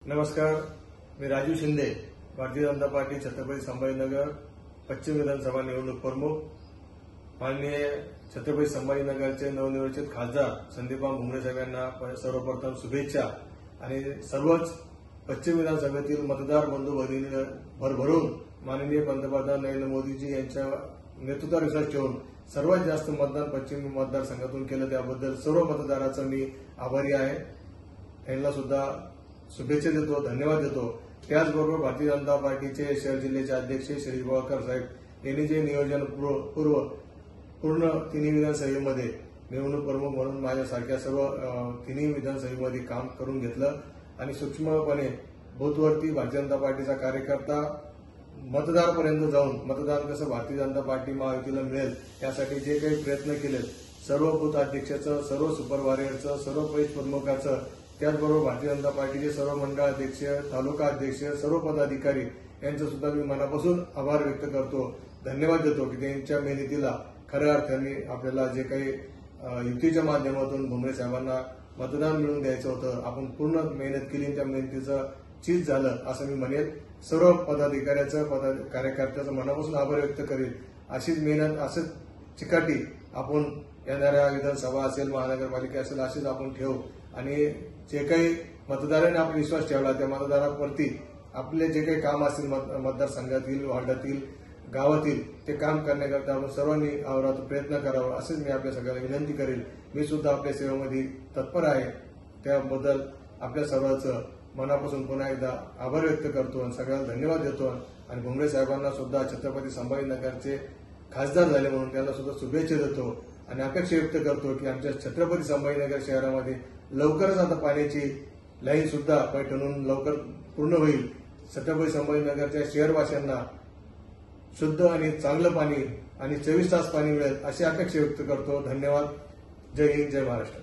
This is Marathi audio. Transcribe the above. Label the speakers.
Speaker 1: नमस्कार, मी राजू शिंदे, भारतीय जनता पार्टी छत्रपती संभाजीनगर पश्चिम विधानसभा निवडणूक प्रमुख. माननीय छत्रपती संभाजीनगरचे नवनिर्वाचित खासदार संदीपान भुमरे साहेब यांना सर्वप्रथम शुभेच्छा आणि सर्वच पश्चिम विधानसभेतील मतदार बंधू भगिनी भरभरून माननीय पंतप्रधान नरेंद्र मोदीजी यांच्या नेतृत्वावर विश्वास ठेवून सर्वात जास्त मतदान पश्चिम मतदारसंघातून केलं त्याबद्दल सर्व मतदाराचा मी आभारी आहे. त्यांना सुद्धा शुभेच्छा देतो, धन्यवाद देतो. त्याचबरोबर भारतीय जनता पार्टीचे शहर जिल्ह्याचे अध्यक्ष श्री बोळकर साहेब यांनी जे नियोजन पूर्ण तिन्ही विधानसभेमध्ये निवडणूक प्रमुख म्हणून माझ्यासारख्या सर्व तिन्ही विधानसभेमध्ये काम करून घेतलं आणि सूक्ष्मपणे बूथवरती भारतीय जनता पार्टीचा कार्यकर्ता मतदारापर्यंत जाऊन मतदान कसं भारतीय जनता पार्टी महायुतीला मिळेल यासाठी जे काही प्रयत्न केले सर्व बूथ अध्यक्षाचं, सर्व सुपरवायझरचं, सर्व प्रदेश प्रमुखाचं, त्याचबरोबर भारतीय जनता पार्टीचे सर्व मंडळ अध्यक्ष, तालुका अध्यक्ष, सर्व पदाधिकारी यांचं सुद्धा मी मनापासून आभार व्यक्त करतो, धन्यवाद देतो की त्यांच्या मेहनतीला खऱ्या अर्थाने आपल्याला जे काही युतीच्या माध्यमातून भुमरे साहेबांना मतदान मिळवून द्यायचं होतं आपण पूर्ण मेहनत केली, त्या मेहनतीचं चीज झालं असं मी म्हणेन. सर्व पदाधिकाऱ्याचं कार्यकर्त्याचं मनापासून आभार व्यक्त करेल. अशीच मेहनत, असंच चिकाटी आपण येणाऱ्या विधानसभा असेल, महानगरपालिका असेल अशीच आपण ठेवू आणि जे काही मतदारांनी आपला विश्वास ठेवला त्या मतदारांवरती आपले जे काही काम असतील मतदारसंघातील, वार्डातील, गावातील ते काम करण्याकरता आपण सर्वांनी अहोरात्र प्रयत्न करावा असेच मी आपल्या सगळ्यांना विनंती करेल. मी सुद्धा आपल्या सेवेमध्ये तत्पर आहे. त्याबद्दल आपल्या सर्वांचं मनापासून पुन्हा एकदा आभार व्यक्त करतो आणि सगळ्यांना धन्यवाद देतो आणि भुमरे साहेबांना सुद्धा छत्रपती संभाजीनगरचे खासदार झाले म्हणून त्यांना सुद्धा शुभेच्छा देतो आणि अपेक्षा व्यक्त करतो की आमच्या छत्रपती संभाजीनगर शहरामध्ये लवकरच आता पाण्याची लाईन सुद्धा पैठणून लवकर पूर्ण होईल. छत्रपती संभाजीनगरच्या शहरवासियांना शुद्ध आणि चांगलं पाणी आणि 24 तास पाणी मिळेल अशी अपेक्षा व्यक्त करतो. धन्यवाद. जय हिंद, जय महाराष्ट्र.